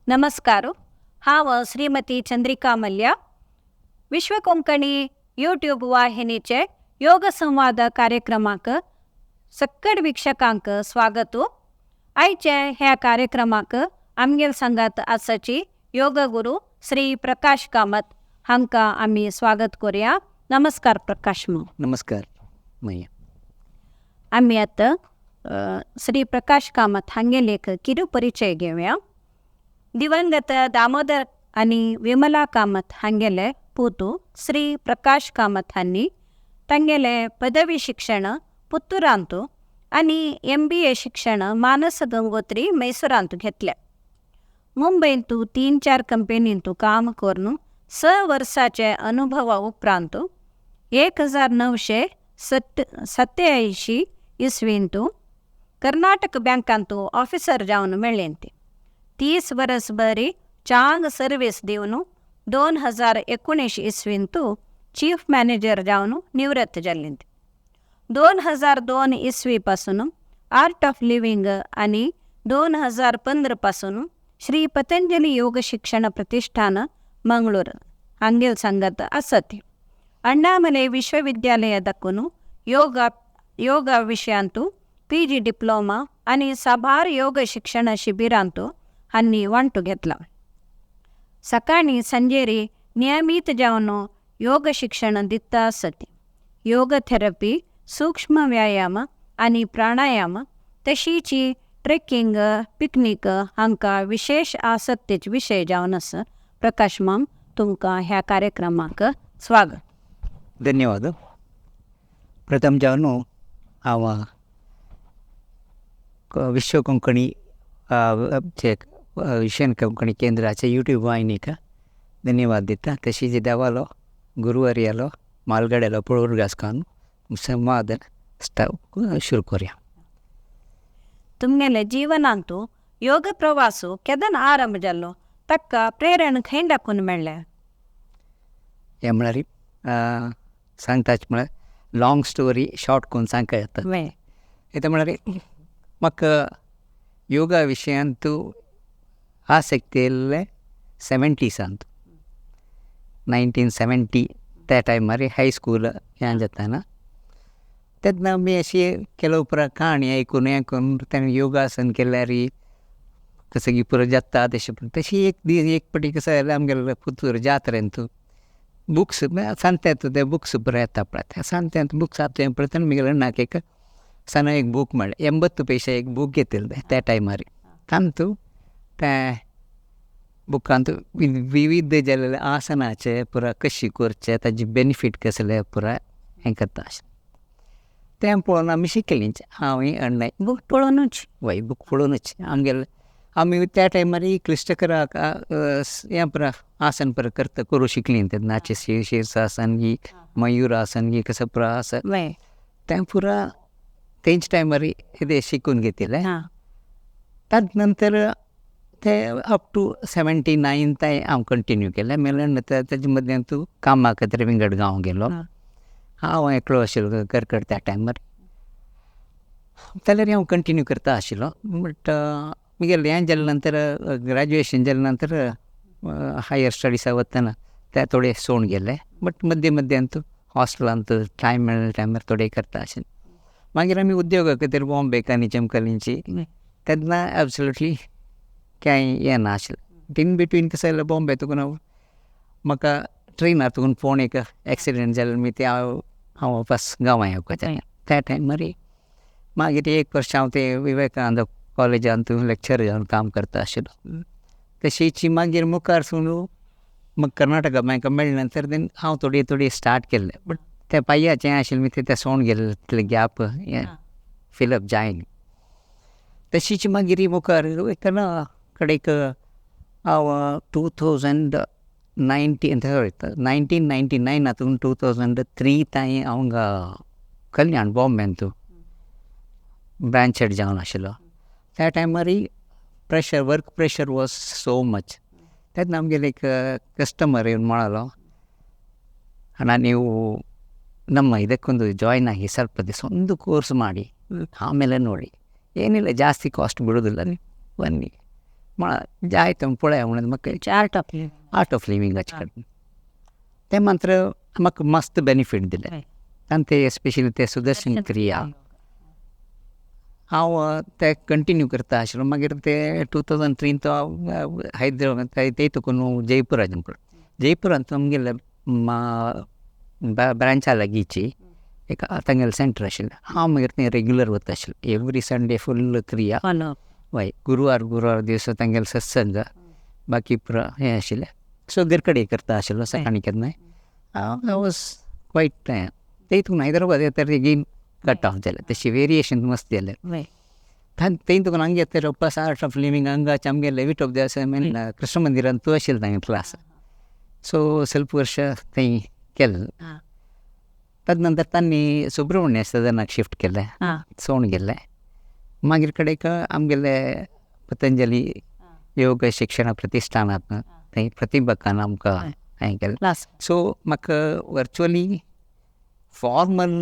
नमस्कार. हांव श्रीमती चंद्रिका मल्ल्या. विश्व कोंकणी यूट्यूब वाहिनीचे योग संवाद कार्यक्रमाक सक्कड वीक्षकांक स्वागत. आयचे ह्या कार्यक्रमाक आमगेर सांगात आसाची योग गुरू श्री प्रकाश कामत हांकां आमी स्वागत करूया. नमस्कार प्रकाश. नमस्कार मैया. आमी आतां श्री प्रकाश कामत हांगेले एक किरू परिचय घेवया. दिवंगत दामोदर आनी विमला कामत हांगेले पूतू श्री प्रकाश कामत हांनी तांगेले पदवी शिक्षण पुत्तूरांत आनी MBA शिक्षण मानस गंगोत्री मैसूरांत घेतले. मुंबईंत 3-4 कंपनींत काम करून 6 वर्साचे अनुभवा उपरांत 1987 इसवींत कर्नाटक बँकांत ऑफिसर जावन मेळ्ळें. 30 वर्स बरी चांग सर्वीस दिवन 2019 इसवींत चीफ मॅनेजर जावन निवृत्त जाल्लीं. 2002 इसवी पासून आर्ट ऑफ लिव्हिंग आनी 2015 पासून श्री पतंजली योग शिक्षण प्रतिष्ठान मंगळूर हांगेल सांगत आसत. अण्णामलೈ विश्वविद्यालय दाखून योगा विशयांत PG डिप्लोमा आनी साबार योग शिक्षण शिबिरांत हांनी वांटो घेतला. सकाळी संजेरी नियमीत जावन योग शिक्षण दिता आसत. योग थेरपी, सूक्ष्म व्यायाम आनी प्राणायाम तशीच ट्रेकिंग, पिकनीक हांकां विशेष आसक्तीचे विशय जावन आसा. प्रकाश माम, तुमकां ह्या कार्यक्रमाक स्वागत. धन्यवाद. प्रथम जावन हांव विश्व कोंकणी विशव कोंकणी केंद्राचे यूट्यूब वाहिनीक धन्यवाद दिता. तशीच देवालो गुरुवर्यालो मालगड्यालो पळोवन घासकान संवाद सुरू करूया. तुमगेले जीवनांत योग प्रवास केदन आरंभ जाल्लो, ताका प्रेरण खंय दाखून मेळ्ळें? हें म्हळ्यार सांगताच म्हळ्यार लाँग स्टोरी शॉर्ट करून सांगता येता. येता म्हळ्यार म्हाका योगा विशयांत आसक्ती येयल्ले 70सांत 1970 त्या टायमार हायस्कूल हें जाताना. तेन्ना आमी अशी केलो उपरांत काणी आयकून तेणें योगासन केल्यार कसं पुरो जाता तशी एक पाटी कसो जाल्यार आमगेले पुत्तूर जात्रेंत बुक्स सांगतात ते बुक्स पुरो येता पळय. त्या सांगतात बुक्स आता पळय तेन्ना म्हगेले नाक एक सना एक बूक मेळ्ळें. 80 पैसे एक बूक घेतिल्लें त्या टायमार. तांतू त्या बुकांत विविध जाल्ले आसनाचे पुरो कशी करचे, ताजे बेनिफीट कसले पुरो हें करता आशिल्लें. तें पळोवन आमी शिकलींच. हांवूय अण्णाय बूक पळोवनूच बूक पळोवनूच आमगेले आमी त्या टायमार क्लिश्टकर हें पुरो आसन पुरो करूं शिकलीं. तेन्नाचे शीर्षासन ही मयूरासन ही कसं पुरो आसा तें पुरो तेंच टायमार कितें शिकून घेतिल्लें. ताज नंतर ते अप टू 79 ताईं हांव कंटिन्यू केलें. मेल्यान ताजे मदल्यान तूं कामाक खातीर विंगडगांव गेलो. हांव एकलो आशिल्लो करकट त्या टायमार. जाल्यार हांव कंटिन्यू करता आशिल्लो. बट म्हगेलें हें जाले नंतर ग्रॅज्युएशन जाले नंतर हायर स्टडीसाक वतना ते थोडे सोडून गेले. बट मध्यान तूं हॉस्टेलांत टायम मेळ्ळ्या टायमार थोडे करता आशिल्लें. मागीर आमी उद्योगा खातीर बॉम्बेक आनी चमकलींची तेन्ना एब्सोल्युटली कांय हें नाशिल्लें. इन बिटवीन कसो जाल्यार बॉम्बे तुकून म्हाका ट्रेनार तुकून फोन एक एक्सिडेंट जालें. मी ते हांव वापस गांवां येवपाचें. त्या टायमार मागीर एक वर्स हांव ते विवेकानंद कॉलेजांत लेक्चर जावन काम करता आशिल्लो. तशीच मागीर मुखार सून म्हाका कर्नाटका बँक मेळ्ळे नंतर देन हांव थोडी स्टार्ट केल्लें. बट ते पांयाचें आशिल्लें मी ते सोडून गेलें. तितलें गॅप फिलअप जायना. तशीच मागीर मुखार वयतना कडेक हांव 1999 हातून 2003 ताईं हांव कल्याण बॉम्बेंत ब्रांच हेड जावन आशिल्लो. त्या टायमार work pressure was so much. तेन्ना आमगेले एक कस्टमर येवन म्हळालो, ಅಣ್ಣ ನೀವು ನಮ್ಮ ಇದಕ್ಕೊಂದು ಜಾಯ್ನ್ ಆಗಿ ಸ್ವಲ್ಪ ದಿವಸ ಒಂದು ಕೋರ್ಸ್ ಮಾಡಿ ಆಮೇಲೆ ನೋಡಿ, ಏನಿಲ್ಲ ಜಾಸ್ತಿ ಕಾಸ್ಟ್ ಬಿಡೋದಿಲ್ಲ, ನೀವು ಬನ್ನಿ. म्हळ्यार जाय तो पळया म्हणून म्हाका आर्ट ऑफ आर्ट ऑफ लिविंगाचे कडेन ते मात्र म्हाका मस्त बेनिफीट दिले आनी ते एस्पेशली ते सुदर्शन क्रिया हांव ते कंटिन्यू करता आशिल्लो. मागीर ते 2003 तो हांव हैदराबाद ते तुकून जयपुराच्यान पळय जयपुरांत आमगेले ब्रांचा लागींची एक तांगेलें सेंटर आशिल्लें. हांव मागीर थंय रेग्युलर वता आशिल्लो. एवरी संडे फूल क्रिया हय गुरुवार दिसा तांगेले सत्संग बाकी पुरो हें आशिल्लें. सो घरकडे करता आशिल्लो सकाळीं केन्नाय. हांव वॉज क्वायट ते हितून हैदराबाद येता बेगीन कट ऑफ जालें. तशी वेरिएशन मस्त जालें. थंय तुका हांगा येता उपास आर्ट ऑफ लिविंग हांगाचे आमगे लेवीट ऑफ देवसाय कृष्ण मंदिरान तूं आशिल्लो तांगे क्लास. सो ಸ್ವಲ್ಪ ವರ್ಷ थंय केलें. ताजे नंतर तांणी सुब्रमण्य सदनाक शिफ्ट केलें. सोण गेलें. मागीर कडेक आमगेले पतंजली योग शिक्षण प्रतिश्ठानांत थंय प्रतिभकान आमकां हें केलें. सो म्हाका वर्च्युअली फॉर्मल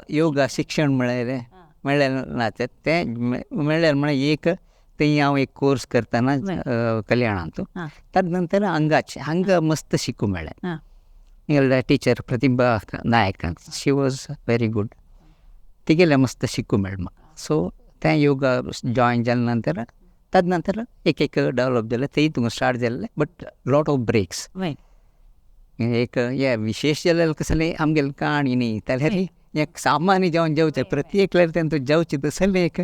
योगा शिक्षण मेळ्ळें ना तें मेळ्ळें म्हळ्यार एक थंय हांव एक कोर्स करतना कल्याणांत. ताजे नंतर हांगा मस्त शिकूंक मेळ्ळें. Teacher Pratibha Naik she was very good. तिगेलें मस्त शिकूंक मेळ्ळें म्हाका. सो तें योगा जॉयन जाले नंतर ताजे नंतर एक डेवलप जालें. ते हितून स्टार्ट जालें बट लॉट ऑफ ब्रेक्स. एक हे विशेष जाल्यार कसलें आमगेलें काणी न्ही जाल्यार एक सामान्य जेवण जेवचें प्रत्येक तेंतून जेवचें तसलें एक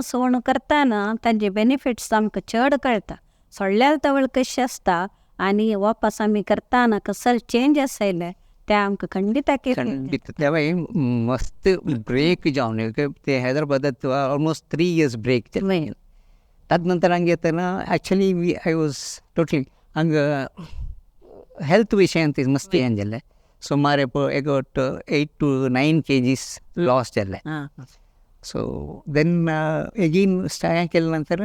सोण करतना तांचे बेनिफिट्स आमकां चड कळटा. सोडल्यार तवळ कशें आसता आनी वापस आमी करतना कसले चेंजीस आयले ते आमकां खंडीत तेव्हा मस्त ब्रेक जावन ते हैदराबादात ऑलमोस्ट 3 years ब्रेक ताजे नंतर हांगा येतना एक्चुअली आय वॉज टोटली हांगा हेल्थ विशयांत मस्त हें जालें. सुमार एगोट 8 to 9 kgs लॉस जालें. सो देन एगीन हें केले नंतर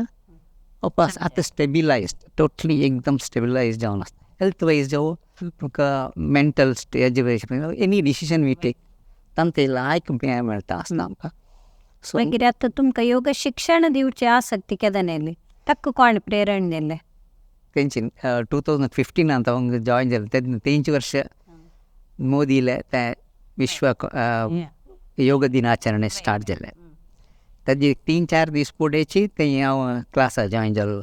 वापस आतां स्टेबिलायज्ड टोटली एकदम स्टेबिलायज जावन आसता. हेल्थ वायज जावं तुका mental stage any decision we take तांते लायक मेळटा आसता आमकां. सो मागीर आतां तुमकां योगा शिक्षण दिवची आसक्ती केदां येयली ताका कोण प्रेरण दिलें? तेंची 2015 हांव जॉयन जालें. तेन्ना 3 वर्ष मोदीले ते विश्व योग दिनाचरण स्टार्ट जालें. ताजे 3-4 दीस फुडेंची थंय हांव क्लासा जॉयन जाल्लो.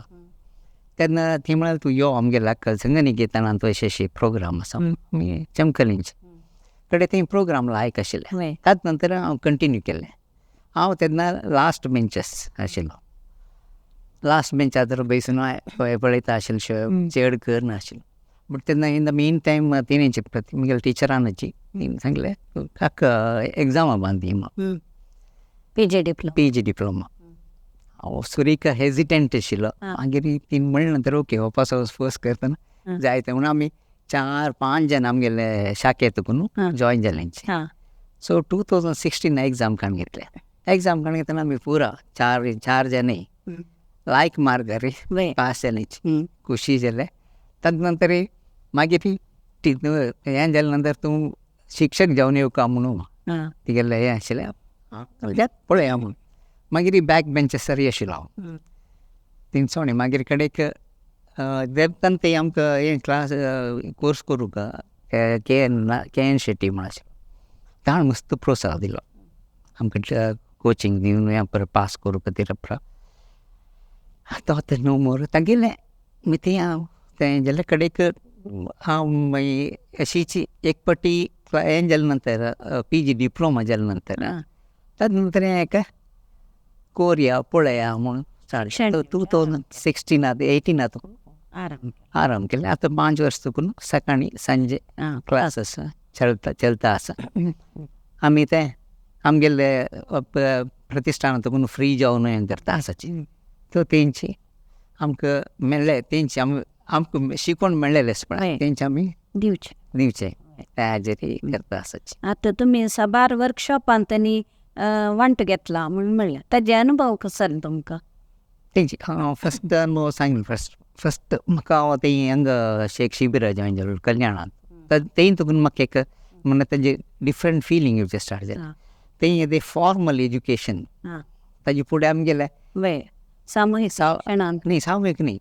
तेन्ना थंय म्हळ्यार तूं यो आमगेल्या संगनिकेतनांत अशें प्रोग्राम आसा चमकलींचे कडेन थंय प्रोग्राम लायक आशिल्ले. ताजे नंतर हांव कंटिन्यू केलें. हांव तेन्ना लास्ट बेंचस आशिल्लो. लास्ट बेंचार तर बसून पळयता आशिल्लो चेड करनाशिल्लो. बट तेन्ना इन द मेन टायम तेणेंची म्हगेल्या टिचरानाची सांगलें काका एग्जामा बांदी PG डिप्लोमा. हांव सुरीक हेजिटेंट आशिल्लो. मागीर ती म्हणले नंतर ओके वापस फर्स्ट करतना जायते म्हणून आमी 4-5 जाण आमगेले शाखेंतून जॉयन जाल्यांची. सो 2016 एग्जाम काण घेतले. एग्जाम काण घेतना आमी पुरा 4 जाणय लायक मार्क रे पास जाल्यांची खुशी जालें. ताजे नंतर मागीर हें जाले नंतर तूं शिक्षक जावन येवका म्हणून तिगेलें हें आशिल्लें पळया म्हणून. मागीर बॅक बेंचेसार आशिल्लो हांव थिंगसोणी. मागीर कडेक देवतान ते आमकां हें क्लास कोर्स करूंक KN शेट्टी म्हण आशिल्लो. ताणें मस्त प्रोत्साह दिलो आमकां कोचिंग दिवन हें पर पास करूं खातीर. तो आतां नो मोर तागेलें मागीर थंय हांव तें जाल्यार कडेक हांव मागीर अशीच एक पाटी हें जाले नंतर PG डिप्लोमा जाले नंतर ताजे नंतर हें कोरया पळया म्हणून 2018 आराम केलें. आतां 5 वर्स तकून सकाळीं सांजे क्लास आसा चलता आसा. आमी तें आमगेले प्रतिश्ठानांतून फ्री जावन हें करता आसाची. तो तेंची आमकां मेळ्ळें तेंची आमकां शिकवण मेळ्ळेलें पळय तेंचे आमी दिवचे त्या हाजेरी करता आसाची. आतां तुमी साबार वर्कशॉपांत न्ही वांटो घेतला म्हणून म्हणलें ताजे अनुभव कसो तुमकां? तेंची फस्ट अनुभव सांगलो. फस्ट म्हाका हांव ते हांगा शेख शिबिरा जॉयन जालो कल्याणांत. तें तुकून म्हाका एक म्हणल्यार तेजें डिफरंट फिलींग येवचें स्टार्ट जालें. तें फॉर्मल एज्युकेशन ताजे फुडें आमगेलें सामूहिक शिक्षणान न्ही सामूहिक न्ही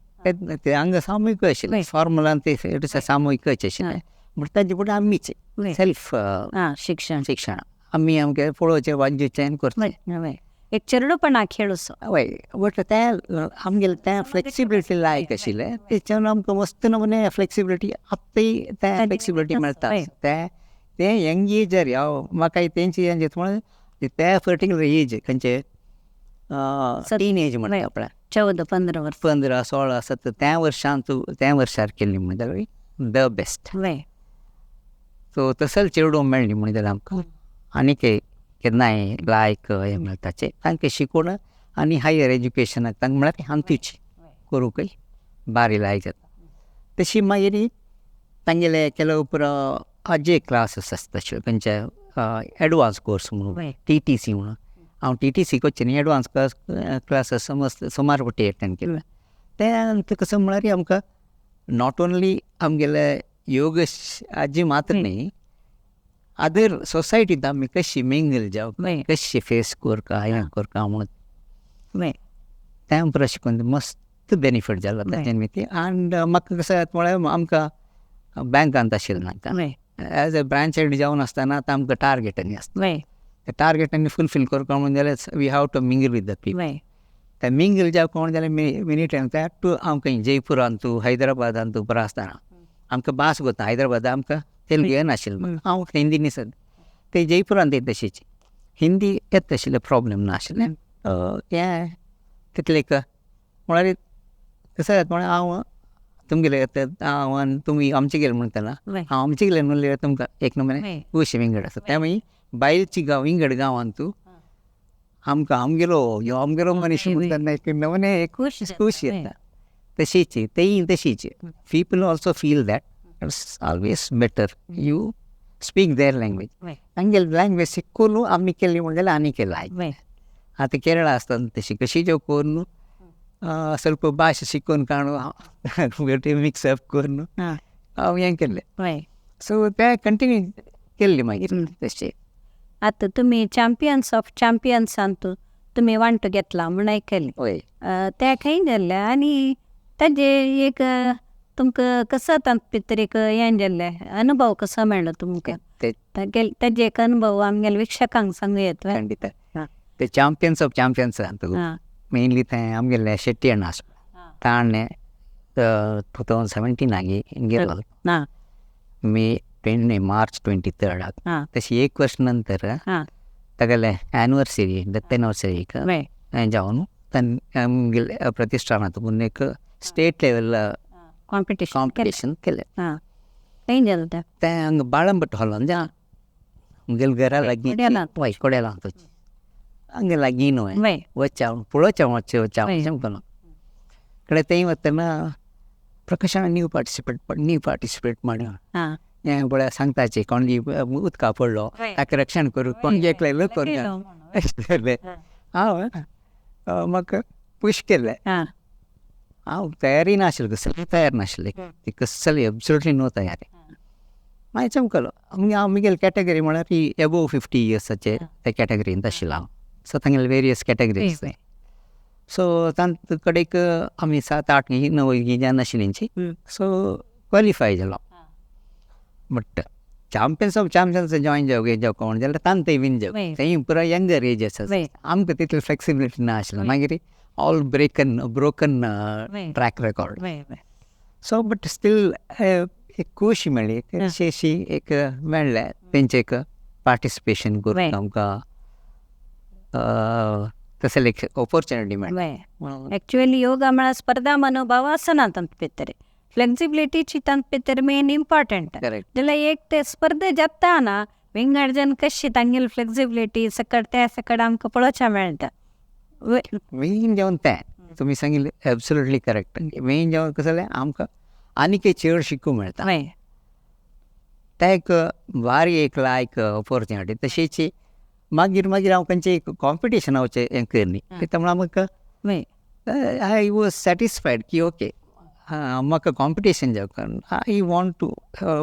ते हांगा सामूहिक आशिल्लें फॉर्मुलान ते सामूहिकच आशिल्लें बट ताजे फुडें आमीच सेल्फ शिक्षण आमी आमगे पळोवचें वांचचें आनी करचें एक चेडूपणा खेळूसो हय बट तें आमगेलें तें फ्लेक्सिबिलिटी लायक आशिल्लें तेच्यान आमकां मस्त नमुने फ्लेक्सिबिलिटी आत्ताय तें फ्लेक्सिबिलिटी मेळटा तें यंग एजार म्हाका तेंची एज त्या पर्टिक्युलर एज खंयचे टीन एज म्हणटा पळय 14-15 वर्स 15-16 त्या वर्सान तूं त्या वर्सार केल्ली म्हणटा द बेस्ट सो तसोच चेडूं मेळ्ळी म्हणटा जाल्यार आमकां आनी केन्नाय लायक हें मेळटाचें तांकां शिकून आनी हायर एज्युकेशनाक तांकां म्हळ्यार हांतूच करूंकय बारी लायक जाता तशी मागीर तांगेले केल्या उपरांत हाजे क्लासीस आसता तशे खंयचे एडवान्स कोर्स म्हणून TTC म्हणून हांव TTC कोच्चें न्ही एडवान्स क्लासीस सुमार फावटी एटेंड केले तें कसो म्हळ्यार आमकां नॉट ओन्ली आमगेले योग हाजी मात्र न्ही अदर सोसायटींत आमी कशी मिंगल जावं कशी फेस करता हें करता म्हणून तें उपरांत शिकून मस्त बेनिफीट जालो ताचे निमित्त आनी म्हाका कसो जाता म्हळ्यार आमकां बँकांत आशिल्लें नाका एज अ ब्रांच हेड जावन आसतना आतां आमकां टार्गेटांनी आसता त्या टार्गेटांनी फुलफील करता म्हणून जाल्यार we have to mingle with the people ते मिंगल जावं कोण जाल्यार मेनी टायम तूं आमकां जयपुरांत तूं हैदराबादांत तूं बरो आसतना आमकां भास करता हैदराबाद आमकां तेलुगू येनाशिल्लें हांव हिंदी न्ही ते जयपुरांत येता तशीच हिंदी येता तशिल्ले प्रॉब्लेम नाशिल्लें हें तितलें म्हळ्यार कसो जाता म्हळ्यार हांव तुमगेले हांव आनी तुमी आमचे गेले म्हणटना हांव आमचे गेले म्हणल्यार तुमकां एक नंबर खुशी विंगड आसा त्या मागीर बायलची विंगड गांवांत तूं आमकां आमगेलो मनीस म्हणटना एक नमुने एक खूश येता तशीच तेय तशीच people also feel that it's always better you speak there language तांगेली लँग्वेज शिकून आमी केली म्हणजे जाल्यार आनी केला आतां केरळा आसतना तशी कशी ज्यो करून ಸ್ವಲ್ಪ ಭಾಷೆ शिकून काणू मिक्सअप करून हांव हें केल्लें सो तें कंटिन्यू केल्ली मागीर तशें आतां तुमी चॅम्पियन्स ऑफ चॅम्पियन्सांत तुमी वांटो घेतला म्हूण आयकलें तें खंय गेल्लें आनी ताजे एक तुमकां कसो तांत भितर एक हें जाल्लें अनुभव कसो मेळ्ळो तुमकां ताजे एक अनुभव आमगेल्या विक्षकांक सांगूं येता खंडीत ते चॅम्पियन्स ऑफ चॅम्पियन्स मेनली तें आमगेलें शेट्टी अण्णा आसा ताणें 2017 गेलो मार्च 23 तशी एक वर्स नंतर तागेले एनिवर्सरी डेथ एनिवर्सरीक हें जावन आमगेले प्रतिश्ठानांत एक स्टेट लेवल कॉम्पिटिशन केलें खंय जालें तें हांगा बाळंबट हॉलान आमगेल्या घरा लागीं कोडेलांत हांगा लागीं न्हय वच्चा वच्चा कडेन थंय वतना प्रकाशान न्यू पार्टिसिपेट माड हें पळय सांगताचें कोण उदका पडलो ताका रक्षण करूं कोण एकलेलो करूं हांव म्हाका पूश केल्लें हांव तयारी नाशिल्लें कसलें तयार नाशिल्लें ती कसली एब्सोल्युटली नो तयारी मागीर चमकलो आमगेली कॅटेगरी म्हळ्यार ती एबोव 50 इयर्साचे ते कॅटेगरींत आशिल्लो हांव सो तांगेले वेरियस कॅटेगरीज जाय सो तांचे कडेक आमी 7-8 9 जाण आशिल्लींची सो क्वॉलिफाय जालो but champions of champions join जावं कोण जाल्यार तांतय बीन जावं थंय पुराय यंगर एज आसा आमकां तितली फ्लेक्सिबिलिटी नाशिल्ली मागीर all broken track record so but still एक खोशी मेळ्ळी अशी एक मेळ्ळें तेंचें एक पार्टिसिपेशन करून आमकां तसले एक ऑपॉर्च्युनिटी मेळ्ळी एक्चुअली योगा म्हळ्यार स्पर्धा मनोभाव आसना तांत भितर फ्लेक्सिबिलिटीची तांत भितर मेन इम्पॉर्टंट जाल्यार एक ते स्पर्धे जाता ना विंगड जावन कशी तांगेली फ्लेक्सिबिलिटी सकट त्या सकट आमकां पळोवचें मेळटा मेन जेवन तें तुमी सांगिल्लें एब्सोल्युटली करेक्ट मेन जेवन कसो जाल्यार आमकां आनीक एक चड शिकूंक मेळटा तें एक भारी एक लायक ऑपॉर्च्युनिटी तशीच मागीर हांव खंयचे कॉम्पिटिशनाचें हें करनी कित्याक म्हळ्यार म्हाका आय वॉज सॅटिस्फायड की ओके म्हाका कॉम्पिटिशन जावं आय वॉन्ट टू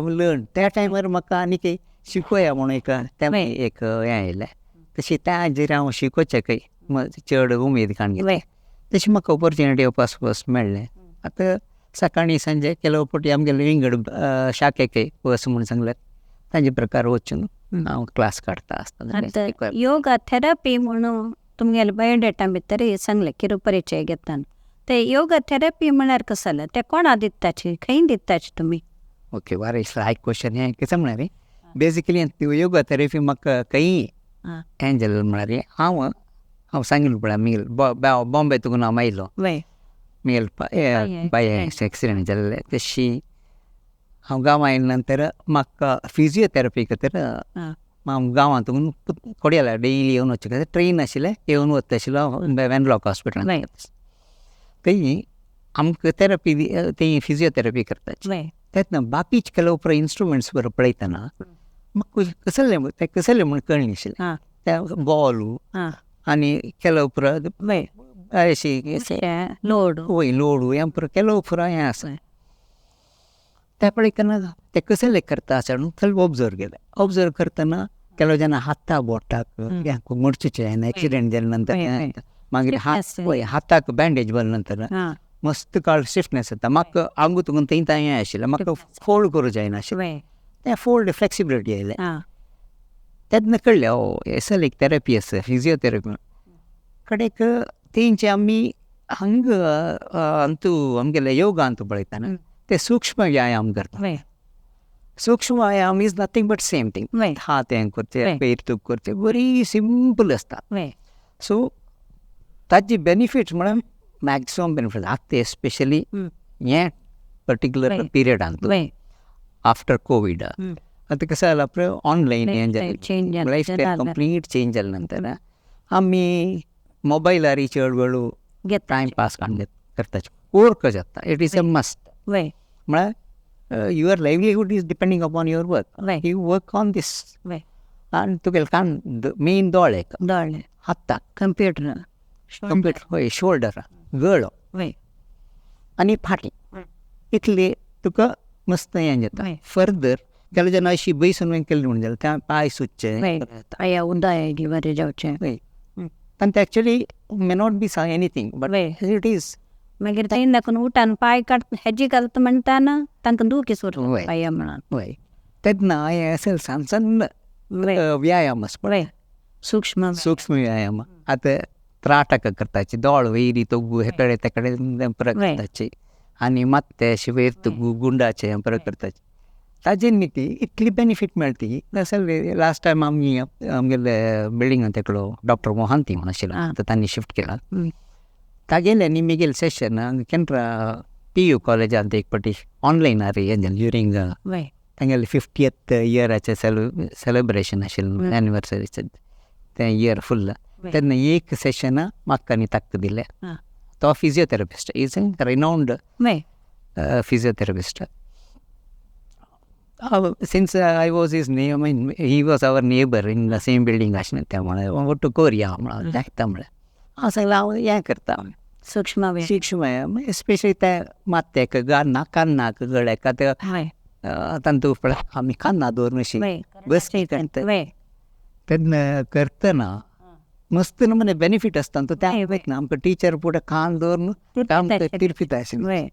लर्न त्या टायमार म्हाका आनीक शिकोया म्हणून एक हें आयलें तशें त्या हाजेर हांव शिकोवचें चड उमेद काण घेतलें तशी म्हाका ऑपॉर्च्युनिटी येवपाक फस्ट मेळ्ळें. आतां सकाळी सांजे केलो फावटी आमगेले विंगड शाखेक वच म्हूण सांगल्यार तांचे प्रकार वचून हांव क्लास काडटा आसता. आतां योगा थेरपी म्हणून तुमगेले बायोडेटा भितर हे सांगलें किरू परिचय घेताना ते योगा थेरपी म्हळ्यार कसं जालें ते कोणा दिताची खंय दिताची तुमी? ओके, वारें लायक क्वेश्चन. हें कितें म्हळ्यार रे बेजिकली योगा थेरपी म्हाका खंय हें जालें म्हळ्यार हांव सांगिल्लें पळय आमगेल बॉम्बे तुगून हांव आयलो म्हगेल पांय एक्सिडेंट जाल्ले. तशी हांव गांवां आयले नंतर म्हाका फिजिओथेरपी खातीर हांव गांवांतून कोड्याला डेयली येवन वचचे खातीर ट्रेन आशिल्लें येवन वता आशिल्लो वेनलॉक हॉस्पिटलांत. थंय आमकां थेरपी थंय फिजिओथेरपी करताची. तेन्ना बाकीचे केलो उपरांत इंस्ट्रुमेंट्स बरो पळयतना म्हाका कसले म्हूण कळ्ळें नाशिल्लें. ते बॉलू आनी केलो उपरांत अशी लोडू हें पुरो केलो उपरांत हें आसा ते पळयतना ते कसले करता आसा थंय ऑब्जर्व केलें. ऑब्जर्व करतना केलो जेन्ना हाता बोटाक मडचें एक्सिडेंट जाले नंतर मागीर हाताक बँडेज बांदले नंतर मस्त काळ स्टिफनेस येता. म्हाका आंगू तुगून थंय हें आशिल्लें म्हाका फोल्ड करूं जायनाशिल्लें. तें फोल्ड फ्लेक्सिबिलिटी आयलें. तेन्ना कळ्ळें एसल एक थेरपी आसा फिजिओथेरपी कडेक. तेंचे आमी हांगा अंतू आमगेले योगा अंतू पळयतना ते सूक्ष्म व्यायाम करता. सूक्ष्म व्यायाम is nothing but same thing. हात हें करचे पेर तूक करचे बरी सिंपल आसता. सो ताजे बेनिफिट्स म्हळ्यार मॅक्सिमम बेनिफिट आतां एस्पेशली हें पर्टिक्युलर पिरियडांत आफ्टर कोवीड. आतां कसं जालां पळय ऑनलायन हें जालें लायफस्टायल कंप्लीट चेंज जाले नंतर आमी मोबायलार हळू टायम पास करताचे वर्क जाता. It is a must. म्हळ्यार your livelihood is depending upon your work. You work on these आनी तुगेले कान मेन दोळे हाताक कंप्युटर हय शोल्डर गळो आनी फाटी इतले तुका मस्त हें जाता. फर्दर केलो जेन्ना अशी बसून केलें म्हणून जालें त्या पांय सुचचे बरें जावचें. आनी ते actually may not be anything but it is. मागीर थंय दाखून उठान पांय हेजी घालता म्हणटाना तांकां दुखी सुरू पांय म्हणून. हय तेन्ना हें असेल सन्न व्यायाम आसा पळय सूक्ष्म व्यायाम. आतां त्राटक करताचे दोळ वयरी तोगू हेकडे तेकडे करताचे आनी मात्ते अशें वयर तोगू गुंडाचे परत करताचे. ताजेर न्ही ती इतली बेनिफीट मेळटी. लास्ट टायम आमी आमगेले बिल्डिंगांत एकलो डॉक्टर मोहंती म्हूण आशिल्लो आतां तांणी शिफ्ट केला. तागेले न्ही मिगेल सेशन केन्रा PU कॉलेजांत एक पाटी ऑनलायनार हें जालें ड्युरींग तांगेले 50th इयराचें सेलेब्रेशन आशिल्लें एनिवर्सरीचें तें इयर फुल्ल. तेन्ना एक सेशन म्हाका आनी ताका दिलें. तो physiotherapist is a renowned physiotherapist. Since I was his name he was our neighbour in the same building आशिल्लें त्या म्हळ्यार वट्टू करया म्हळ्यार जाता म्हळ्यार हांव सांगलें हांव हें करता सूक्ष्म व्यायाम एस्पेशली ते मात्याक कान्नाक गळ्याक तांतू पळय आमी कान्ना दवरून अशी बस तेन्ना करतना मस्त नमुने बेनिफीट आसता. तो त्या ना आमकां टीचर फुडें कान दवरून आमकां तिरपिता आशिल्लें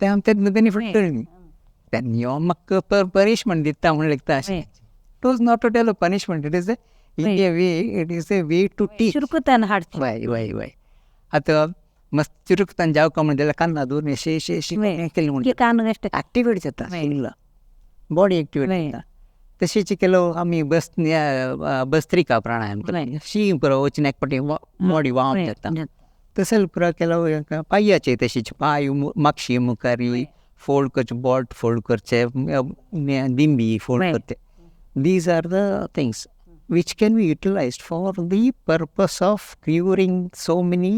तें आमकां तेन्ना बेनिफीट कळ्ळी. तेन्ना यो म्हाका पनिशमेंट दिता म्हूण लिखता अशें. It was not to punishment. It is a way to teach. चुरकुतान हाडटा. वय आतां मस्त चुरकुतान जावका म्हण जाल्यार कान्ना दवरून अशें हें केलें म्हूण एक्टिवेट जाता बॉडी एक्टिवेट जाता. तशेंच केलो आमी भस्त्रिका प्राणायाम शी पुरो वचून एक पाटी बॉडी वार्म जाता. तसो पुरो केलो पांयाचे तशीच पांय मागशी मुखारी फोल्ड करचे बोट फोल्ड करचे दिंबी फोल्ड करचे. These are the things which can be utilized for the purpose of curing so many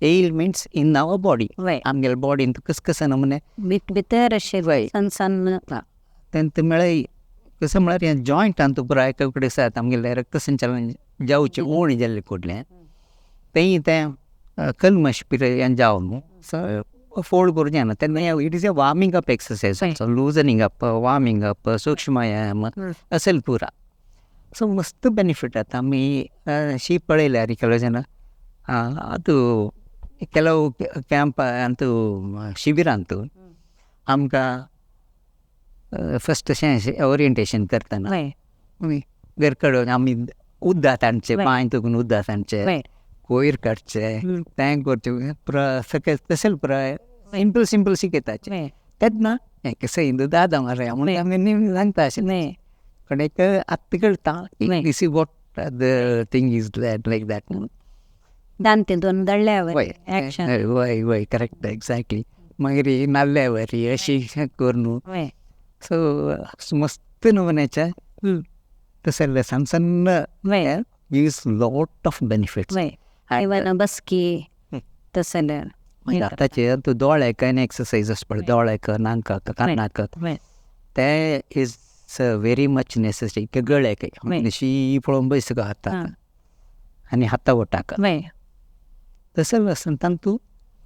ailments in our body. आमगेले बॉडीन कसं नमुने भितर अशें सन्न तेन्ना म्हळ्यार कसं म्हळ्यार हें जॉयंटान तूं पुराय एका कडेन आसात आमगेलें रक्तसंचालन जावचें उणी जाल्लें कडलें तें कल्मश पिरियड हें जावन न्हू फोल्ड करूचें ना. तेन्ना it is A warming up exercise loosening up warming up सूक्ष्म व्यायाम असेल पुरा. सो मस्त बेनिफीट जाता. आमी शी पळयल्यार केलो जेन्ना आतां ಕೆಲವು ಕ್ಯಾಂಪ್ ಅಂತೂ ಶಿಬಿರ ಅಂತೂ आमकां फस्ट अशें ओरिएंटेशन करतना घर कडून आमी उद्दात हाडचे पांय तुकून उद्दात हाडचे कोयर काडचे तें करचें पुरो सकयल तशें पुरो सिंपल शिकयताचे तेन्ना हें कसं हिंदू दादा मरे म्हणून आमी सांगता अशें कडेक आत्ता कळटा this is what the thing is like that दांते दोन दळल्यावर वय करेक्ट एक्झॅक्टली मागीर नाल्ल्या वरी अशी करून सो मस्त नमुन्याच्या तसले सान सन्न यूज लॉट ऑफ बेनिफिट्स बसकी तसले आतांचे तूं दोळ्याक आनी एक्सरसायज आसता पळय दोळ्याक नाकाक कानाक ते इज व्हेरी मच नेसेसरी गळ्याक अशी पळोवन बस गो हाताक आनी हाता बोटाक तसले आसतना तूं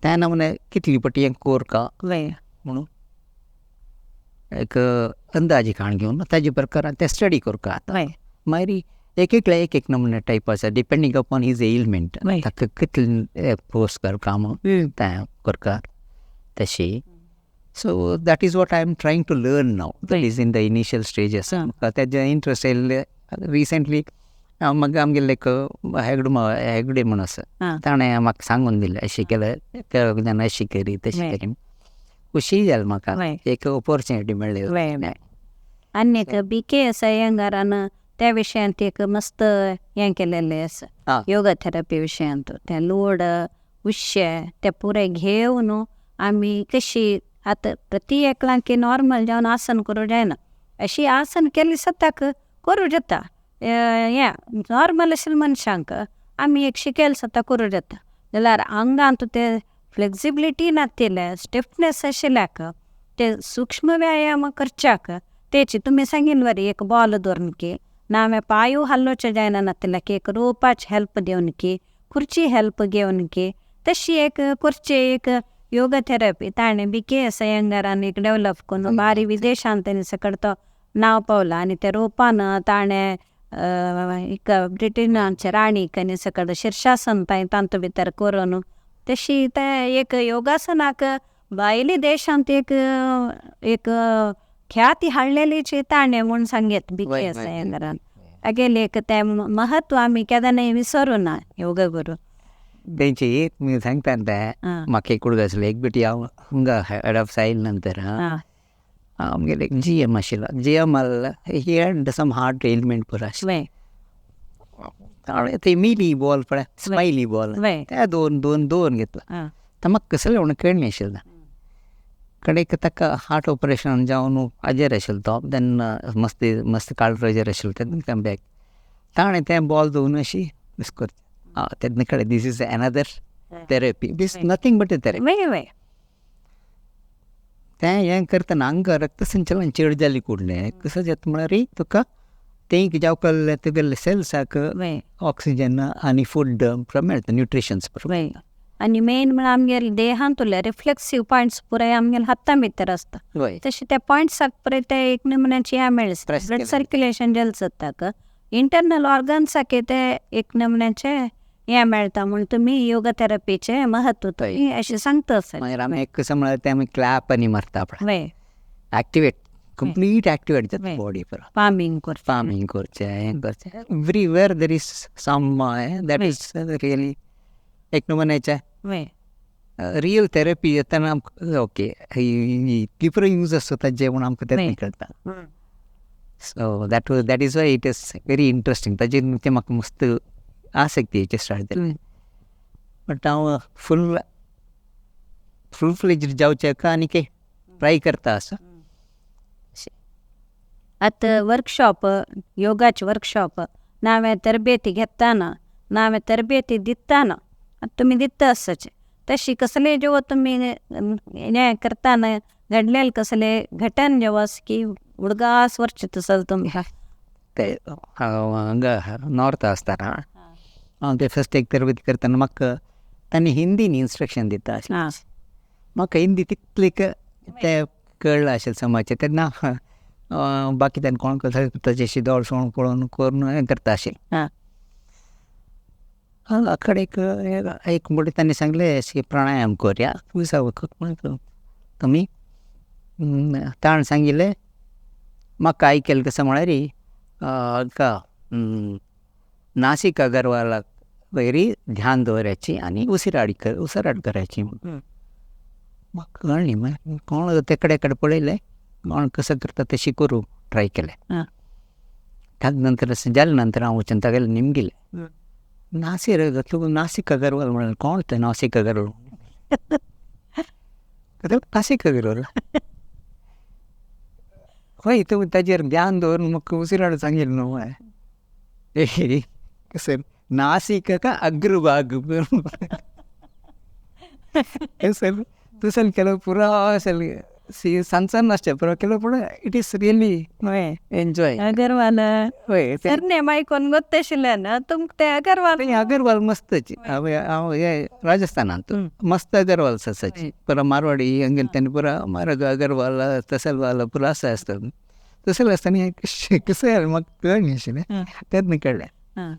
त्या नमुने कितली पटी हें कोर का म्हणून एक अंदाजी काण घेवन ताजे प्रकारान तें स्टडी करता आतां मागीर एक नमुने टायप आसा डिपेंडींग अपॉन हीज एलिमेंट ताका कितले पोस्ट करता म्हणून तें करता तशी so that is what I am trying to learn now that is in the initial stages म्हाका तेजें इंट्रस्ट येयल्लें रिसंटली म्हाका आमगेले एक हेगडे म्हूण आसा ताणें म्हाका सांगून दिलें अशें केलें अशी करी तशी करी खुशी जाली म्हाका एक ऑपॉर्च्युनिटी मेळ्ळी आनी एक BK अय्यंगारान त्या विशयांत एक मस्त हें केलेलें आसा योगा थेरपी विशयांत तें लोड उश्शे ते पुरे घेवन आमी कशी आतां प्रती एकल्याक नॉर्मल जावन आसन करूं जायना अशी आसन केली सताक करूं जाता हें नॉर्मल आशिल्ल्या मनशांक आमी एक शिकयल सता करूं जाता जाल्यार आंगांत ते फ्लेक्सिबिलिटी नाशिल्ले स्टिफनेस आशिल्ल्याक ते सूक्ष्म व्यायाम करच्याक तेची तुमी सांगिल्लें वरी एक बॉल धरून की नामे पांय हल्लोवचे जायना नाशिल्ल्याक एक रोपाची हेल्प दिवन की खुर्ची हेल्प घेवन की तशी एक करची एक योगा थेरपी ताणें BK अय्यंगारान एक डेव्हलप करून बारी विदेशांत तेणी सकट तो नांव पावलां आनी त्या रोपान ताणें एक ब्रिटनाचे राणीक आनी सकट शीर्षासन तांतू भितर करून तशी ते एक योगासनाक भायल्या देशांत एक ख्याती हाडलेलीची ताणें म्हूण सांगेत BK अय्यंगारान आगेले एक तें महत्व आमी केन्ना विसरूं ना योगा करून तेंची मी सांगता तें म्हाका एक उडग आसलो एक बेटी हांव हांगा एडॉप्ट जायले नंतर आमगेले GM आशिल्लो GM he had some heart ailment पुरो आशिल्लो ते मिली बॉल पळय स्मायली बॉल ते दोन घेतला तर म्हाका कसलें म्हणून कळ्ळें आशिल्लें कडेक ताका हार्ट ऑपरेशन जावन हाजेर आशिल्लो तो तेन्ना मस्त काळ प्रेजर आशिल्लो तेन्ना कम बॅक ताणें तें बॉल दवरून अशी मिस करता तेन्ना कळ्ळें this is another therapy this nothing but a therapy तें हें करतना हांगा रक्तसंचलन चड जाली कुडलें कसो जाता म्हळ्यार तुका तें जावपाक लागलें तुगेले सेल्साक ऑक्सिजन आनी फूड मेळटा न्युट्रिशन्स आनी मेन म्हळ्यार आमगेले देहांत उरले रिफ्लेक्सिव्ह पॉयंट्स पुराय आमगेले हाता भितर आसता तशें त्या पॉयंट्साक पुराय ते एक नमुन्याची हें मेळटा ब्लड सर्क्युलेशन जालें जाता इंटरनल ऑर्गन्साक ते एक नमुन्याचे हें मेळटा म्हूण तुमी योगा थेरपीचें म्हत्व तुमी अशें सांगता मागीर आमी कसो म्हळ्यार ते आमी क्लॅप आनी मारता पळय एक्टिवेट कंप्लीट एक्टिवेट जाता बॉडी पुरो फार्मींग करचें हें करचें everywhere there is some that is really एक नमुन्याचें रियल थेरपी येतना आमकां ओके इतली पुरो यूज आसता ताजें म्हूण आमकां तें कळटा so that is why it is very interesting ताजेर तें म्हाका मस्त आसक्ती हेचेर स्टार्ट जाली बट हांव फूल फ्लेज्ड जावचें आनी ट्राय करता आसा आतां वर्कशॉप योगाचे वर्कशॉप नावे तरबेती घेतना नावे तरबेती दितना तुमी दिता आसचे तशी कसले जेव्हा तुमी हें करतना घडलेले कसले घटन जेव्हा की उडगास वर्च तसल तुमकां ते हांगा नॉर्थ आसतना हांव ते फस्ट एक तरबेती करतना म्हाका तांणी हिंदीन इंस्ट्रक्शन दिता आसलें म्हाका हिंदी तितली ते कळ्ळें आशिल्लें समाजचें तेन्ना बाकीच्यान कोण करता तशें दोळ सोण पळोवन करून हें करता आशिल्लें अकडे एक मुळे त्यांनी सांगले की प्राणायाम करूया विसावं कमी ताण सांगितले म्हाका काय केलं कसं म्हळ्यार का नासिक अगरवाला वैरी ध्यान दवरायची आणि उसराड करायची म्हाका कळ्ळी मागीर कोण तेकडे पळयलें कोण कसं करता तशी करू ट्राय केलें ताजे नंतर जाले नंतर हांव वचून तागेले निमगेलें नासिक अगरवाल म्हळ्यार कोण ते नासिक अगरवाल नासिक अगरवाल हय तुमी ताजेर ध्यान दवरून म्हाका उसराड सांगिल्लो न्हू हय कसं नासिक का अग्रभाग असल तुसल केलो पुरो असल सनसन नासचे पुरो केलो पूण it is really enjoy Agarwal हय सरनेम आयकून गोत्तेशिल्लें ना तुमकां ते अगरवाल अगरवाल मस्तच हांव हे राजस्थानांत मस्त अगरवाल आसाची पुरो मारवाडी हंगे तेन्ना पुरो मारग अगरवाल तसलवाल पुरो आसता तसल आसतना कसं म्हाका कळ्ळें आशिल्लें तेन्ना कळ्ळें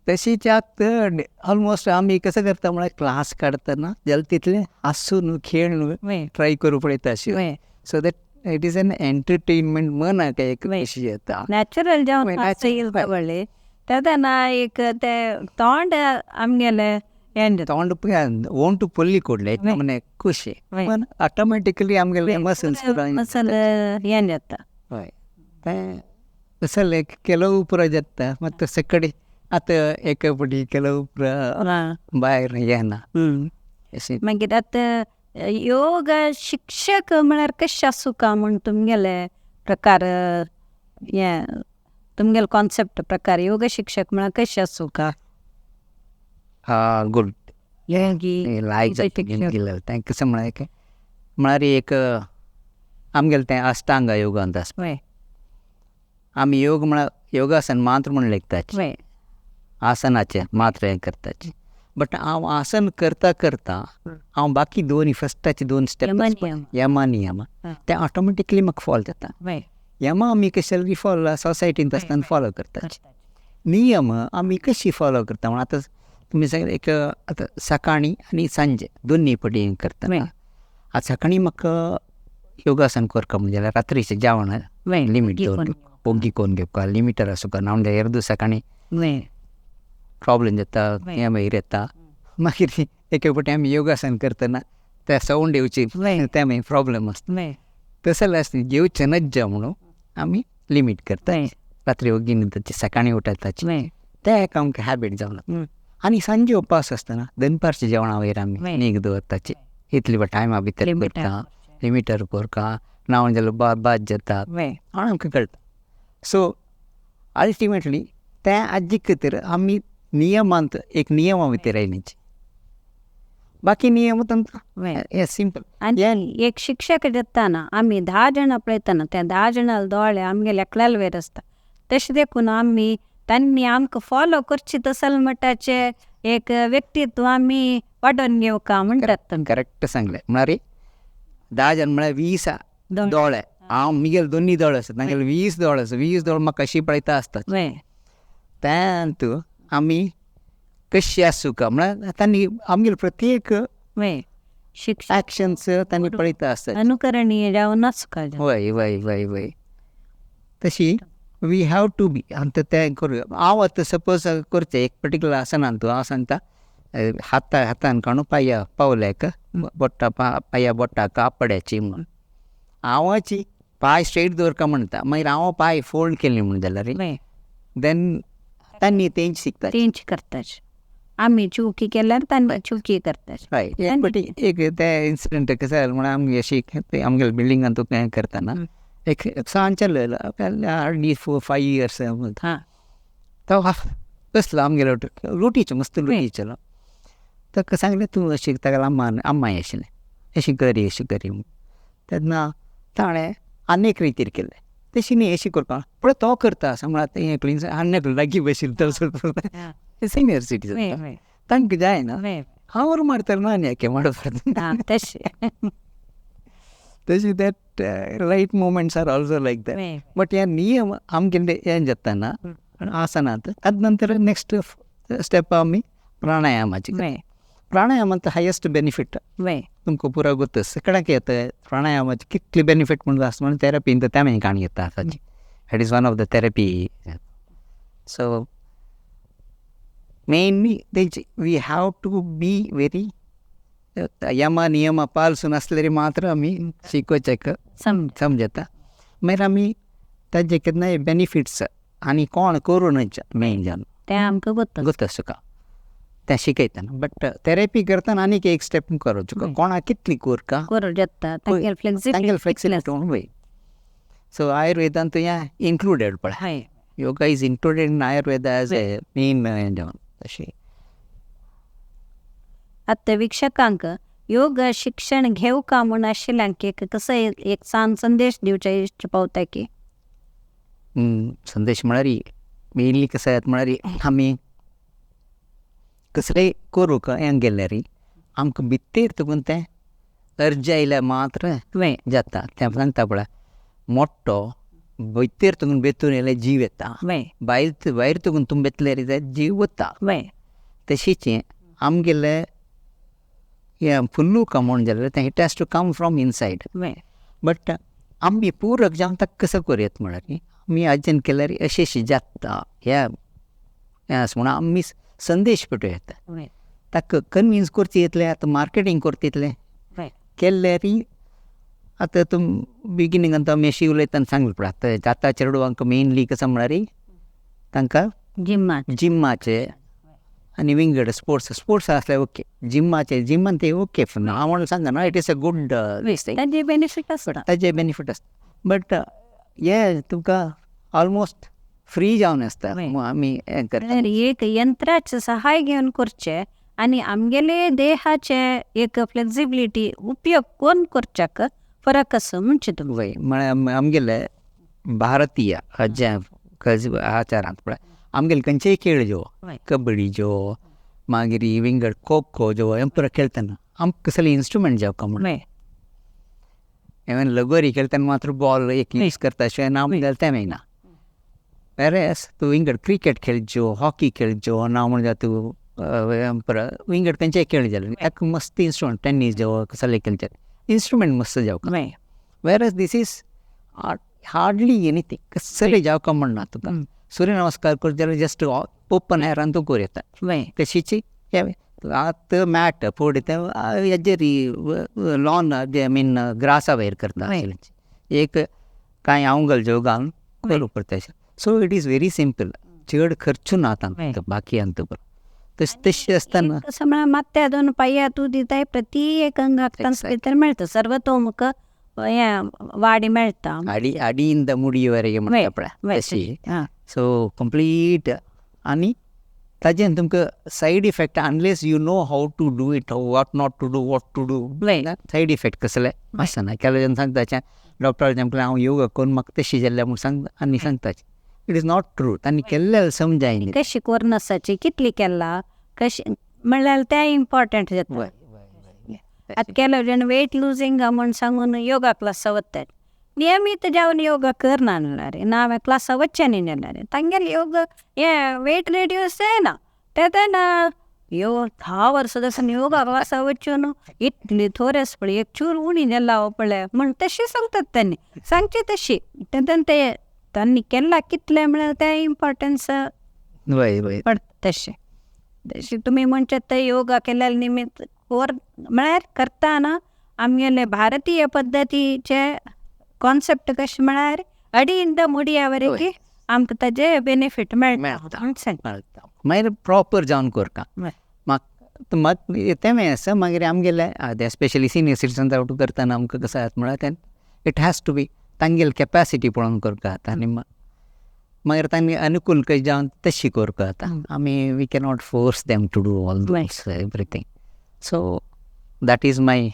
तशीच ऑलमोस्ट आमी कसं करता म्हळ्यार क्लास काडटना जाल्यार तितलें हांसून खेळून ट्राय करूं पळयता अशें so that it is an entertainment मनाक एक अशी येता नॅचरल जावन व्हडले तेन्ना एक ते तोंड आमगेले हें तोंड ओंट पल्ली कोडले म्हणजे खुशी पण ऑटोमॅटिकली आमगेले मसल्स मसल हें जाता हय तें तसले केलो पुरो जाता मात तसे कडेन आतां एका पटी केलो पुरो भायर येना मागीर आतां योग शिक्षक म्हळ्यार कशें आसूं काय म्हण तुमगेले प्रकार हें तुमगेले कॉन्सेप्ट प्रकार योग शिक्षक म्हळ्यार कशें आसूं का गुड लायक तें कसं म्हळ्यार एक आमगेलें तें अष्टांग योगांत आसता आमी योग म्हळ्यार योगासन मात्र म्हण लेखताचे आसनाचे मात्र हें करताचे बट हांव आसन करता हांव बाकी दोन फस्टाचे दोन स्टेप यमा नियम ते ऑटोमॅटिकली म्हाका फॉलो जाता यमा आमी कशे फॉलो सोसायटींत आसतना फॉलो करताचे नियम आमी कशी फॉलो करता म्हण आतां तुमी सांगले एक आतां सकाळीं आनी सांजे दोनी पटी करता आतां सकाळीं म्हाका योगासन करता म्हणजे रात्रीचें जेवण लिमीट दवरून ओगी कोन्न घेवपा लिमिटर आसूं का ना एरदू सकाळीं प्रॉब्लेम जाता हें मागीर येता मागीर एके फावटी आमी योगासन करतना ते सावंड येवची ते मागीर प्रॉब्लेम आसता तसो आसता जेवचे नज म्हणून आमी लिमीट करता रात्री ओगी न्हिदची सकाळीं उठताची ते एक आमकां हॅबीट जावन आनी सांजे उपास आसतना दनपारच्या जेवणा वयर आमी न्हीद दवरताची इतले टायमा भितर करता लिमिटर करता ना जाल्यार बाद जाता आनी आमकां कळटा सो अल्टिमेटली त्या हाजे खातीर आमी नियमांत एक नियमा भितर आयलींची बाकी नियम तांकां सिंपल आनी एक शिक्षक जेतना आमी 10 जाणां पळयतना त्या 10 जाणां दोळे आमगेले एकल्याले वयर आसता तशें देखून आमी तांणी आमकां फॉलो करची तसल मटाचे एक व्यक्तित्व आमी वाडोवन घेवका म्हणटात करेक्ट सांगलें म्हळ्यार 10 जाण म्हळ्यार 20 दोळे हांव मिगेल दोनी दोळे आसात नाजाल्यार 20 दोळे आसा 20 दोळे म्हाका कशी पळयता आसता तेंत आमी कशी आसूं का म्हळ्यार तांणी आमगेले प्रत्येक एक्शन्स तांणी पळयता आसता अनुकरणीय जावन आसूं का वय तशी वी हॅव टू बी आनी तें करूं हांव आतां सपोज करचें एक पर्टिक्युलर आसनान हांव सांगता हातान काणू पांया पावल्याक बोट्टा पांया बोट्टाक आपड्याची म्हणून हांवाची पांय स्ट्रेट दवरका म्हणटा मागीर हांव पांय फोल्ड केले म्हण जाल्यार देन तांणी तेंच शिकता तेंच करताच आमी चुकी केल्यार तांणी चुकी करताच हय एक ते इन्सिडंट कसो जालो म्हळ्यार आमगे अशी आमगेल्या बिल्डिंगान तूं हें करतना एक सांजचे हार्डली 4-5 years तो कसलो आमगेलो रोटीचो मस्त रोटीचो ताका सांगलें तूं अशी ताका अम्माय आशिल्लें अशी करी तेन्ना ताणें आनीक रितीर केलें तशी न्ही अशी करपा पळय तो करता म्हळ्यार हें क्लीन आनीक लागीं बशिल्लो सिनियर सिटीजन तांकां जायना हांव मारतलो आनी हें मारता तशी that right moments are also like that but हे नियम आमगेले हें जाताना आसनांत ताजे नंतर नेक्स्ट स्टेप आमी प्राणायामाची वय प्राणायामांत हायेस्ट बेनिफीट वय तुमकां पुरो गोतस कडाक येता प्राणायामाची कितली बेनिफीट म्हणून आसा म्हणून थेरपीन तर त्या काणी येता आताची that is one of the therapy. So mainly तेंची we have to be very यम नियम पालसून असलेली मात्र आमी शिकोवचें समजता. मागीर आमी ताजे केन्नाय बेनिफिट्स आनी कोण करूनच मेन जावन ते आमकां गोतस तुका तें शिकयतना. बट थेरपी करतना आनीक एक स्टेप मुखार वचूं कोणा कितली कोरका करूं येता तांगेल फ्लेक्सिबिलिटी फ्लेक्सिबिलिटी वय. सो आयुर्वेदान तुवें इन्क्लुडेड पळय हय yoga is included in Ayurveda as a main हें जावन तशें. आतां विक्षकांक योग शिक्षण घेऊ का म्हूण आशिल्ल्यांक एक कसो एक संदेश दिवचे इश्ट पावता की संदेश म्हळ्यार मेनली कसो येता म्हळ्यार आमी कसलेंय करूं हें गेल्यार आमकां भितर तुगून तें अर्ज आयल्यार मात्र वय जाता. तें सांगता पळय मोठो भितर तुगून बेतून येयल्यार जीव येता वय भायर तुगून तुम बेतल्यार जीव वता. वय तशीच आमगेलें हें फुल्लू कमोण जाल्यार तें it has to come from inside. वय बट आमी पूरक जावन ताका कसो करूं म्हळ्यार आमी आजन केल्यार अशें जाता ह्या आसा म्हणून आमी संदेश पेटूं येता वय ताका कन्विन्स करचें येतलें. आतां मार्केटींग करता इतलें वय केल्यार आतां तुम बिगिनिंगान तो आमी अशी उलयतना सांगलें पळय आतां जाता चेडवांक मेनली कसो म्हळ्यार तांकां जिम्मात जिम्माचे आनी विंगड स्पोर्ट्स आसल्यार ओके जिम्मान ते ओके हांव म्हणून सांगना इट इज अ गुड ताजे बेनिफीट आसता. ताजे बेनिफीट आसता. बट हे तुमकां ऑलमोस्ट फ्री जावन आसता आमी हें करता. एक यंत्राचे सहाय घेवन करचे आनी आमगेले देहाचे एक फ्लेक्सिबिलिटी उपयोग कोण करच्याक फरक आसा म्हणचे तुमी. वय म्हळ्यार आमगेले भारतीय जे आचारांत पळय आमगेले खंयचेय खेळ ज्यो कबड्डी ज्यो मागीर विंगड खो खो ज्यो हें पुरो खेळटना आमकां कसले इन्स्ट्रुमेंट जावका म्हणून इवन लगोरी खेळटना मात्र बॉल एक यूज करता अशें नांव जाल्यार तें मेळना. वेरेस तूं विंगड क्रिकेट खेळच्यो हॉकी खेळच्यो नांव म्हणजे तूं पुरो विंगड खंयचेय खेळ जाल्यार ताका मस्त इन्स्ट्रुमेंट टेनीस ज्यो कसले खेळचे इन्स्ट्रुमेंट मस्त जावका. वेरेस दीस इज हार्डली एनीथींग कसलें जावका म्हणना तुका. सूर्य नमस्कार करता जाल्यार जस्ट ओपन एरान तूं करूं येता. तशीच आतां मॅट पळय तें हेजेर लॉन आय मीन ग्रासा भायर करता एक कांय आवंगल ज्यो घालून करूं पडटा. So it is very simple चड खर्चू ना तांकां बाकी अंत तशें आसतना समजा मात्या दोन पाया तूं दिताय प्रती एक अंगाक भितर मेळटा सर्वतोमुख हें वाडी मेळटा. आडी इन द मुडीवरेगे म्हणटा पळय तशी. सो कंप्लीट आनी ताजें तुमकां side effect unless you know how to do it what not to do what to do side effect कसले आसना. केन्ना जेन्ना सांगता डॉक्टर जेन्ना हांव योगा करून म्हाका तशी जाल्ल्या म्हूण सांगता आनी सांगता इट इज नॉट ट्रूथ आनी केल्ले समजायनी कशी कोरनसाची कितली केला कशी म्हणल्यार तें इम्पॉर्टंट जाता. आतां केलो जाण वेट लुजींग म्हूण सांगून योगा क्लासा वतात नियमीत जावन योगा करना जाल्यार नावे क्लासा वच्चे न्ही जाल्यार तांगेले योगा हें वेट रेड्यूस जायना. तेन्ना 10 वर्सां दसून योगा क्लासा वच्चून इतली थोरेस पळय एक चूर उणी जाल्या पळय म्हण तशी सांगतात त्यांनी सांगची तशी तेन्ना ते तांणी केला कितले म्हळ्यार तें इम्पॉर्टन्स पडटा. तशें तुमी म्हणटात ते योगा केल्या निमित्त म्हळ्यार करतना आमगेले भारतीय पद्दतीचे कॉन्सेप्ट कशें म्हळ्यार अडींद मुडया वरेगी आमकां ताजे बेनिफीट मेळटा. मागीर प्रॉपर जावन करता म्हाका तें आसा. मागीर आमगेले स्पेशली सिनियर सिटीजन जावं करतना आमकां कसो जाता म्हळ्यार तें इट हॅज टू बी तांगेली कॅपेसिटी पळोवन करता आनी मागीर तांणी अनुकूल कशें जावन तशी करता जाता. आमी we cannot force them to do all these everything. So that is my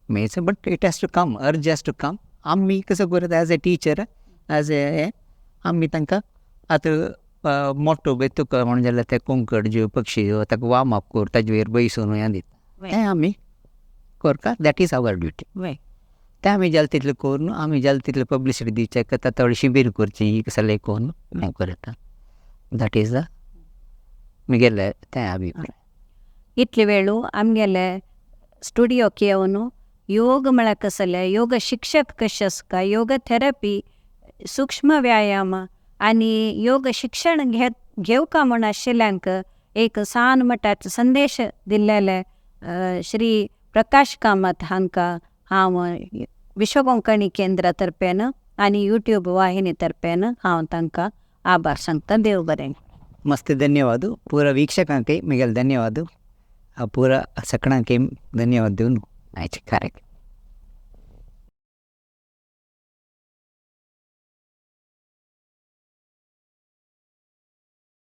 मेज but it has to come urge has to come. आमी कसो करता as a teacher as a आमी तांकां आतां मोठो बेतूक म्हणून जाल्यार ते कोंकड ज्यो पक्षी ज्यो ताका वार्म अप कर ताजे वयर बसून हें दिता तें आमी करता. That is our duty. तें आमी जालें तितलें करून आमी जालें तितलें पब्लिसिटी दिवचें करता थोडी शिबीर करचीं कसलें करून हें करता. दॅट इज द मुगेलें तें अभिप्राय. इतले वेळू आमगेले स्टुडिओ येवन योग म्हळ्यार कसले योग शिक्षक कशे आसता योग थेरपी सूक्ष्म व्यायाम आनी योग शिक्षण घेवका म्हूण आशिल्ल्यांक एक सान मठाचो संदेश दिल्लेले श्री प्रकाश कामत हांकां हांव विश्व कोंकणी केंद्रा तर्फेन आनी यूट्यूब वाहिनी तर्फेन हांव तांकां आभार सांगता. देव बरें. मस्त धन्यवाद. पूरा ವೀಕ್ಷಕಾಂಕೈ ಮಿಗಲ್ ಧನ್ಯವಾದ. ಆ ಪೂರ ಸಕಣಾಂಕೈ ಧನ್ಯವಾದ. ಆಯ್ತು ಕರೆಕ್ಟ್.